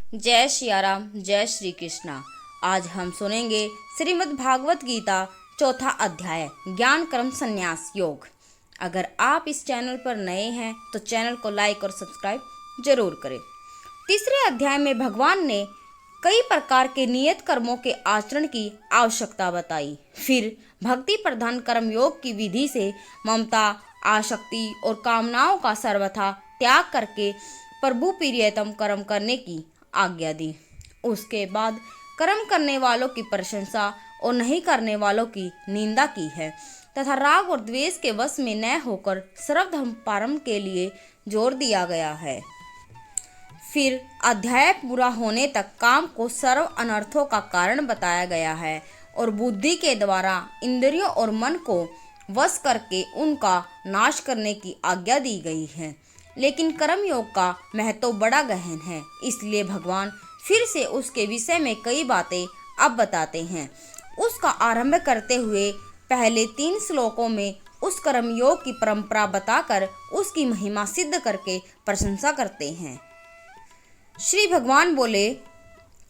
जय सिया राम, जय श्री कृष्णा। आज हम सुनेंगे श्रीमद् भागवत गीता चौथा अध्याय ज्ञान कर्म संन्यास योग। अगर आप इस चैनल पर नए हैं तो चैनल को लाइक और सब्सक्राइब जरूर करें। तीसरे अध्याय में भगवान ने कई प्रकार के नियत कर्मों के आचरण की आवश्यकता बताई। फिर भक्ति प्रधान कर्म योग की विधि से ममता, आसक्ति और कामनाओं का सर्वथा त्याग करके प्रभु प्रियतम कर्म करने की आज्ञा दी। उसके बाद कर्म करने वालों की प्रशंसा और नहीं करने वालों की निंदा की है तथा राग और द्वेष के वश में न होकर सर्वधर्म पारम के लिए जोर दिया गया है। फिर अध्याय पूरा होने तक काम को सर्व अनर्थों का कारण बताया गया है और बुद्धि के द्वारा इंद्रियों और मन को वश करके उनका नाश करने की आज्ञा दी गई है। लेकिन कर्म योग का महत्व बड़ा गहन है, इसलिए भगवान फिर से उसके विषय में कई बातें अब बताते हैं। उसका आरंभ करते हुए पहले 3 श्लोकों में उस कर्म योग की परंपरा बताकर उसकी महिमा सिद्ध करके प्रशंसा करते हैं। श्री भगवान बोले,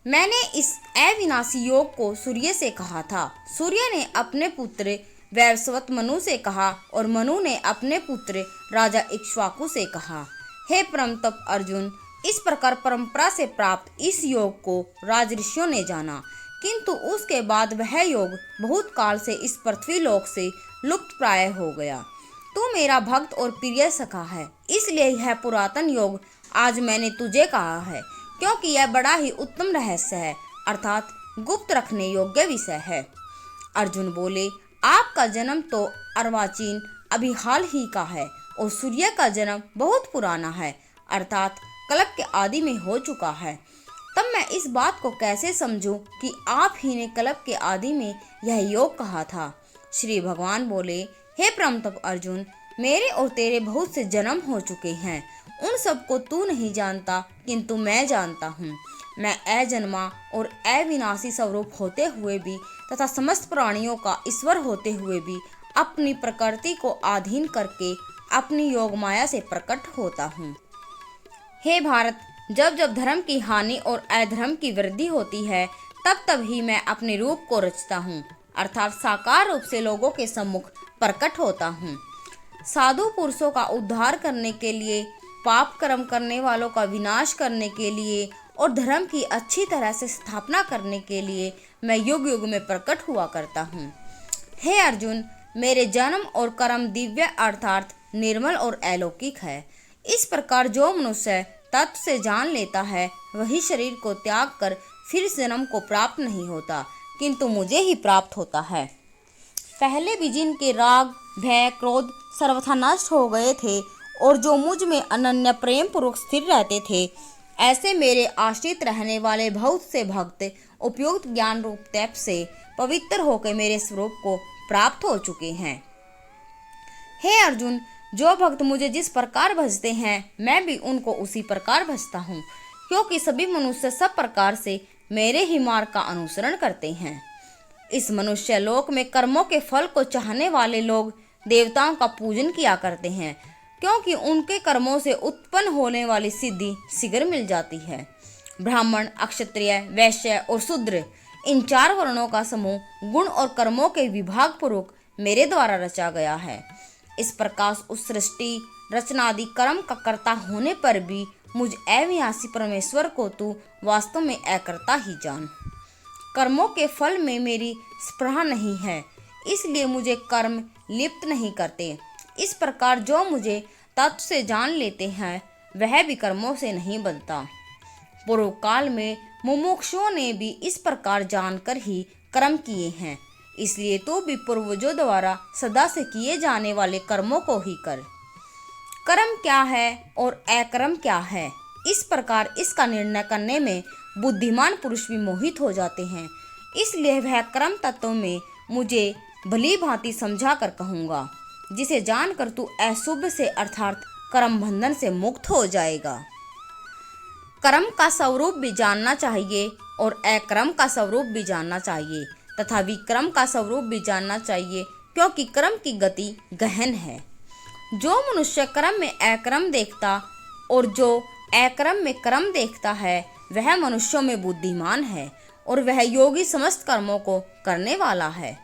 मैंने इस अविनाशी योग को सूर्य से कहा था। सूर्य ने अपने पुत्र वैवस्वत मनु से कहा और मनु ने अपने पुत्र राजा इक्ष्वाकु से कहा। हे परम तप अर्जुन, इस प्रकार परंपरा से प्राप्त इस योग को राजऋषियों ने जाना, किंतु उसके बाद वह योग बहुत काल से इस पृथ्वी लोक से लुप्त प्राय हो गया। तू मेरा भक्त और प्रिय सखा है, इसलिए यह पुरातन योग आज मैंने तुझे कहा है, क्योंकि यह बड़ा ही उत्तम रहस्य है, अर्थात गुप्त रखने योग्य विषय है। अर्जुन बोले, आपका जन्म तो अर्वाचीन अभी हाल ही का है और सूर्य का जन्म बहुत पुराना है, अर्थात कल्प के आदि में हो चुका है। तब मैं इस बात को कैसे समझूं कि आप ही ने कल्प के आदि में यह योग कहा था। श्री भगवान बोले, हे परमतप अर्जुन, मेरे और तेरे बहुत से जन्म हो चुके हैं, उन सबको तू नहीं जानता, किंतु मैं जानता हूँ। मैं अजन्मा और अविनाशी स्वरूप होते हुए भी तथा समस्त प्राणियों का ईश्वर होते हुए भी अपनी प्रकृति को अधीन करके अपनी योग माया से प्रकट होता हूँ। हे भारत, जब जब धर्म की हानि और अधर्म की वृद्धि होती है तब तब ही मैं अपने रूप को रचता हूँ, अर्थात साकार रूप से लोगों के सम्मुख प्रकट होता हूँ। साधु पुरुषों का उद्धार करने के लिए, पाप कर्म करने वालों का विनाश करने के लिए और धर्म की अच्छी तरह से स्थापना करने के लिए मैं युग युग में प्रकट हुआ करता हूँ। हे अर्जुन, मेरे जन्म और कर्म दिव्य अर्थात निर्मल और अलौकिक है। इस प्रकार जो मनुष्य तत्व से जान लेता है वही शरीर को त्याग कर फिर जन्म को प्राप्त नहीं होता, किंतु मुझे ही प्राप्त होता है। पहले भी जिनके राग, भय, क्रोध सर्वथा नष्ट हो गए थे और जो मुझ में अनन्य प्रेम पूर्वक स्थिर रहते थे, ऐसे मेरे आश्रित रहने वाले बहुत से भक्त उपयुक्त ज्ञान रूप तप से पवित्र होकर मेरे स्वरूप को प्राप्त हो चुके हैं। हे अर्जुन, जो भक्त मुझे जिस प्रकार भजते हैं मैं भी उनको उसी प्रकार भजता हूँ, क्योंकि सभी मनुष्य सब प्रकार से मेरे ही मार्ग का अनुसरण करते हैं। इस मनुष्य लोक में कर्मों के फल को चाहने वाले लोग देवताओं का पूजन किया करते हैं, क्योंकि उनके कर्मों से उत्पन्न होने वाली सिद्धि शीघ्र मिल जाती है। ब्राह्मण, क्षत्रिय, वैश्य और शूद्र, इन 4 वर्णों का समूह गुण और कर्मों के विभाग पूर्वक मेरे द्वारा रचा गया है। इस प्रकार उस सृष्टि रचनादि कर्म का कर्ता होने पर भी मुझ अविनाशी परमेश्वर को तू वास्तव में अकर्ता ही जान। कर्मों के फल में मेरी स्पृहा नहीं है, इसलिए मुझे कर्म लिप्त नहीं करते। इस प्रकार जो मुझे तत्व से जान लेते हैं वह भी कर्मों से नहीं बनता। पूर्व काल में मुमुक्षुओं ने भी इस प्रकार जानकर ही कर्म किए हैं, इसलिए तू भी पूर्वजों द्वारा सदा से किए जाने वाले कर्मों को ही कर। कर्म क्या है और अकर्म क्या है, इस प्रकार इसका निर्णय करने में बुद्धिमान पुरुष भी मोहित हो जाते हैं। इसलिए वह कर्म तत्व में मुझे भली भांति समझा कर कहूँगा, जिसे जानकर तू अशुभ से अर्थात कर्म बंधन से मुक्त हो जाएगा। कर्म का स्वरूप भी जानना चाहिए और अकर्म का स्वरूप भी जानना चाहिए तथा विक्रम का स्वरूप भी जानना चाहिए, क्योंकि कर्म की गति गहन है। जो मनुष्य कर्म में अकर्म देखता और जो अकर्म में कर्म देखता है वह मनुष्यों में बुद्धिमान है और वह योगी समस्त कर्मों को करने वाला है।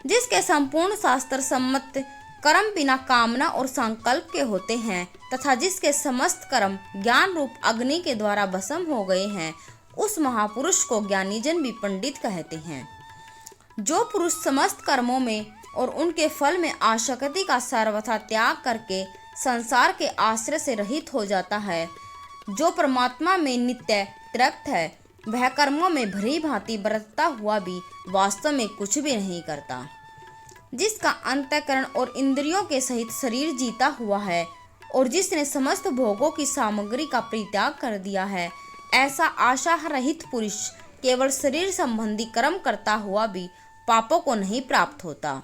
जिसके संपूर्ण शास्त्र सम्मत कर्म बिना कामना और संकल्प के होते हैं तथा जिसके समस्त कर्म ज्ञान रूप अग्नि के द्वारा भस्म हो गए हैं, उस महापुरुष को ज्ञानीजन भी पंडित कहते हैं। जो पुरुष समस्त कर्मों में और उनके फल में आसक्ति का सर्वथा त्याग करके संसार के आश्रय से रहित हो जाता है, जो परमात्मा में नित्य तृप्त है, वह कर्मों में भली भांति बरतता हुआ भी वास्तव में कुछ भी नहीं करता। जिसका अंतःकरण और इंद्रियों के सहित शरीर जीता हुआ है और जिसने समस्त भोगों की सामग्री का परित्याग कर दिया है, ऐसा आशा रहित पुरुष केवल शरीर संबंधी कर्म करता हुआ भी पापों को नहीं प्राप्त होता।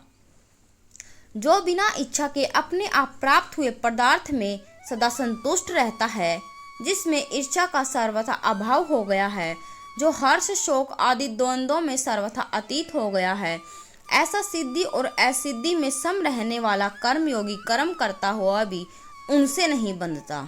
जो बिना इच्छा के अपने आप प्राप्त हुए पदार्थ में सदा संतुष्ट रहता है, जिसमें इच्छा का सर्वथा अभाव हो गया है, जो हर्ष शोक आदि द्वंद्वों में सर्वथा अतीत हो गया है, ऐसा सिद्धि और असिद्धि में सम रहने वाला कर्मयोगी कर्म करता हुआ भी उनसे नहीं बंधता।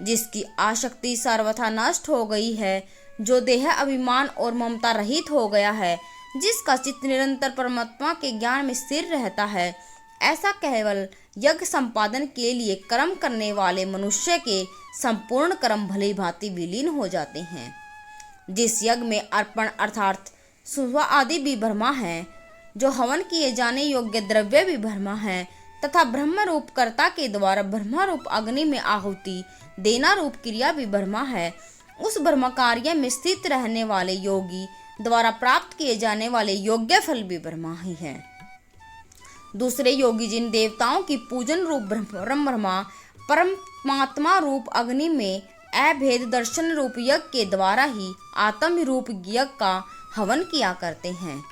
जिसकी आसक्ति सर्वथा नष्ट हो गई है, जो देह अभिमान और ममता रहित हो गया है, जिसका चित्त निरंतर परमात्मा के ज्ञान में स्थिर रहता है, ऐसा केवल यज्ञ संपादन के लिए कर्म करने वाले मनुष्य के संपूर्ण कर्म भली भांति विलीन हो जाते हैं। जिस यज्ञ में अर्पण अर्थात सुवा आदि भी ब्रह्मा है, जो हवन किए जाने योग्य द्रव्य भी ब्रह्मा है तथा ब्रह्म रूप कर्ता के द्वारा ब्रह्म रूप अग्नि में आहुति देना रूप क्रिया भी ब्रह्मा है, उस ब्रह्म कार्य में स्थित रहने वाले योगी द्वारा प्राप्त किए जाने वाले योग्य फल भी ब्रह्मा ही है। दूसरे योगी जिन देवताओं की पूजन रूप ब्रह्मा परमात्मा रूप अग्नि में अभेद दर्शन रूप यज्ञ के द्वारा ही आत्म रूप यज्ञ का हवन किया करते हैं।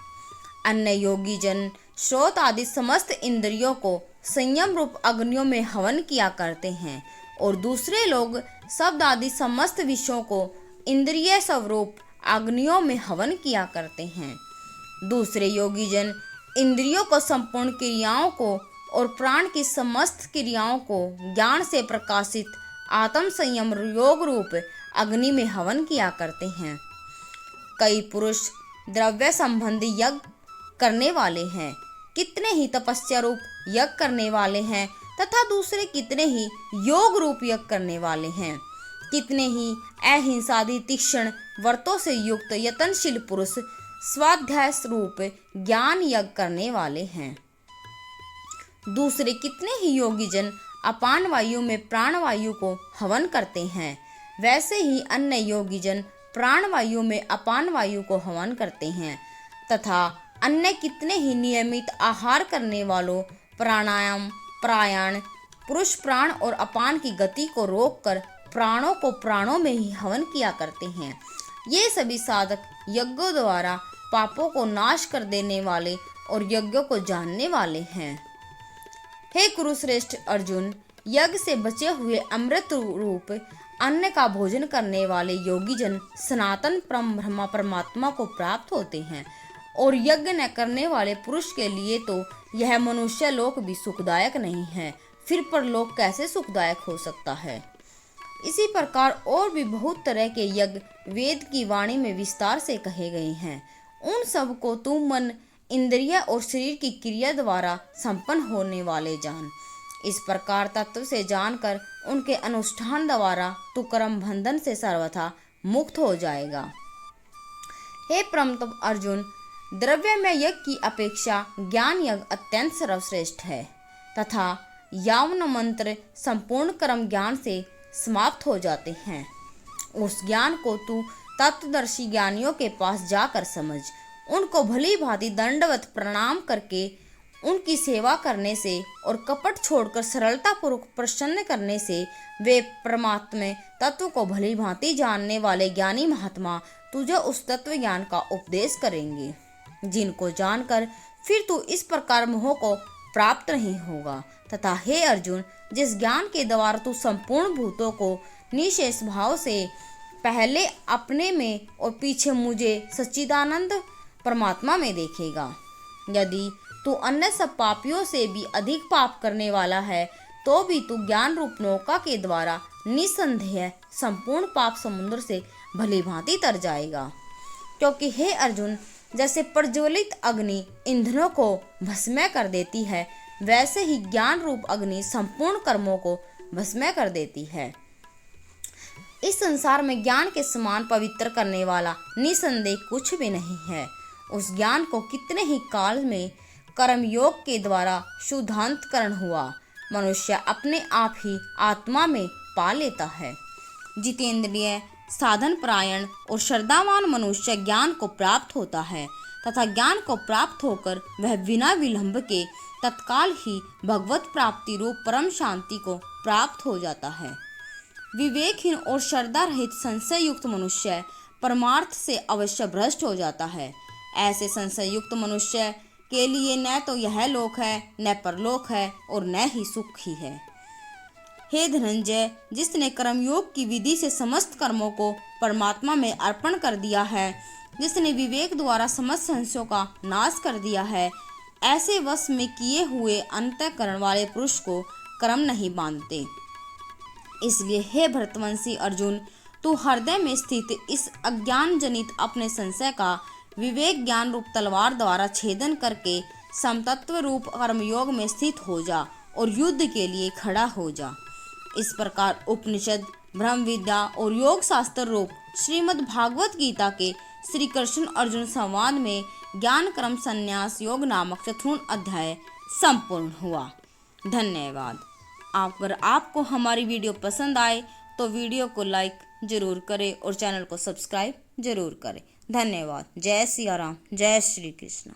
अन्य योगी जन श्रोत आदि समस्त इंद्रियों को संयम रूप अग्नियों में हवन किया करते हैं और दूसरे लोग शब्द आदि समस्त विषयों को इंद्रिय स्वरूप अग्नियों में हवन किया करते हैं। दूसरे योगी जन इंद्रियों को संपूर्ण क्रियाओं को और प्राण की समस्त क्रियाओं को ज्ञान से प्रकाशित आत्म संयम योग रूप अग्नि में हवन किया करते हैं। कई पुरुष द्रव्य संबंधी यज्ञ करने वाले हैं, कितने ही तपस्या रूप यज्ञ करने वाले हैं तथा दूसरे कितने ही योग रूप यज्ञ करने वाले हैं। कितने ही अहिंसादि तीक्ष्ण व्रतों से युक्त यत्नशील पुरुष स्वाध्याय रूप ज्ञान यज्ञ करने वाले हैं। दूसरे कितने ही योगी जन अपान वायु में प्राण वायु को हवन करते हैं। वैसे ही अन्य योगी जन प्राण वायु में अपान वायु को हवन करते हैं तथा अन्य कितने ही नियमित आहार करने वालों प्राणायाम प्राणायाम पुरुष प्राण और अपान की गति को रोककर प्राणों को प्राणों में ही हवन किया करते हैं। ये सभी साधक यज्ञों द्वारा पापों को नाश कर देने वाले और यज्ञों को जानने वाले हैं। हे कुरुश्रेष्ठ अर्जुन, यज्ञ से बचे हुए अमृत रूप अन्न का भोजन करने वाले योगी जन सनातन ब्रह्म परमात्मा को प्राप्त होते हैं और यज्ञ न करने वाले पुरुष के लिए तो यह मनुष्य लोक भी सुखदायक नहीं है, फिर परलोक कैसे सुखदायक हो सकता है। इसी प्रकार और भी बहुत तरह के यज्ञ वेद की वाणी में विस्तार से कहे गए हैं। उन सब को तू मन इंद्रिय और शरीर की क्रिया द्वारा संपन्न होने वाले जान। इस प्रकार तत्व से जानकर उनके अनुष्ठान द्वारा तू कर्म बंधन से सर्वथा मुक्त हो जाएगा। हे परमतप अर्जुन, द्रव्य में यज्ञ की अपेक्षा ज्ञान यज्ञ अत्यंत सर्वश्रेष्ठ है तथा यावन मंत्र संपूर्ण कर्म ज्ञान से समाप्त हो जाते हैं। उस ज्ञान को तू तत्वदर्शी ज्ञानियों के पास जाकर समझ। उनको भली भांति दंडवत प्रणाम करके उनकी सेवा करने से और कपट छोड़कर सरलता पूर्वक प्रसन्न करने से वे परमात्मा तत्व को भली भांति जानने वाले ज्ञानी महात्मा तुझे उस तत्व ज्ञान का उपदेश करेंगे, जिनको जानकर फिर तू इस प्रकार मोह को प्राप्त नहीं होगा। तथा हे अर्जुन, जिस ज्ञान के द्वारा तू संपूर्ण भूतों को निशेष भाव से पहले अपने में और पीछे मुझे सच्चिदानंद परमात्मा में देखेगा, यदि तू अन्य सब पापियों से भी अधिक पाप करने वाला है तो भी तू ज्ञान रूप नौका के द्वारा निसंदेह संपूर्ण पाप समुद्र से भली भांति तर जाएगा। क्योंकि हे अर्जुन, जैसे प्रज्वलित अग्नि ईंधनों को भस्म कर देती है, वैसे ही ज्ञान रूप अग्नि संपूर्ण कर्मों को भस्म कर देती है। इस संसार में ज्ञान के समान पवित्र करने वाला निसंदेह कुछ भी नहीं है। उस ज्ञान को कितने ही काल में कर्मयोग के द्वारा शुद्धांतकरण हुआ मनुष्य अपने आप ही आत्मा में पा लेता है। जितेंद्रिय, साधन परायण और श्रद्धावान मनुष्य ज्ञान को प्राप्त होता है तथा ज्ञान को प्राप्त होकर वह बिना विलंब के तत्काल ही भगवत प्राप्ति रूप परम शांति को प्राप्त हो जाता है। विवेकहीन और श्रद्धा रहित संशय युक्त मनुष्य परमार्थ से अवश्य भ्रष्ट हो जाता है। ऐसे संशय युक्त मनुष्य के लिए न तो यह लोक है, न परलोक है और न ही सुख ही है। हे धनंजय, जिसने कर्मयोग की विधि से समस्त कर्मों को परमात्मा में अर्पण कर दिया है, जिसने विवेक द्वारा समस्त संशयों का नाश कर दिया है, ऐसे वश में किए हुए अंतःकरण वाले पुरुष को कर्म नहीं बांधते। इसलिए हे भरतवंशी अर्जुन, तू हृदय में स्थित इस अज्ञान जनित अपने संशय का विवेक ज्ञान रूप तलवार द्वारा छेदन करके समतत्व रूप कर्मयोग में स्थित हो जा और युद्ध के लिए खड़ा हो जा। इस प्रकार उपनिषद, ब्रह्म विद्या और योग शास्त्र रूप श्रीमद् भागवत गीता के श्री कृष्ण अर्जुन संवाद में ज्ञान कर्म संन्यास योग नामक चतुर्थ अध्याय संपूर्ण हुआ। धन्यवाद। अगर आपको हमारी वीडियो पसंद आए तो वीडियो को लाइक जरूर करें और चैनल को सब्सक्राइब जरूर करें। धन्यवाद। जय सिया राम, जय श्री कृष्ण।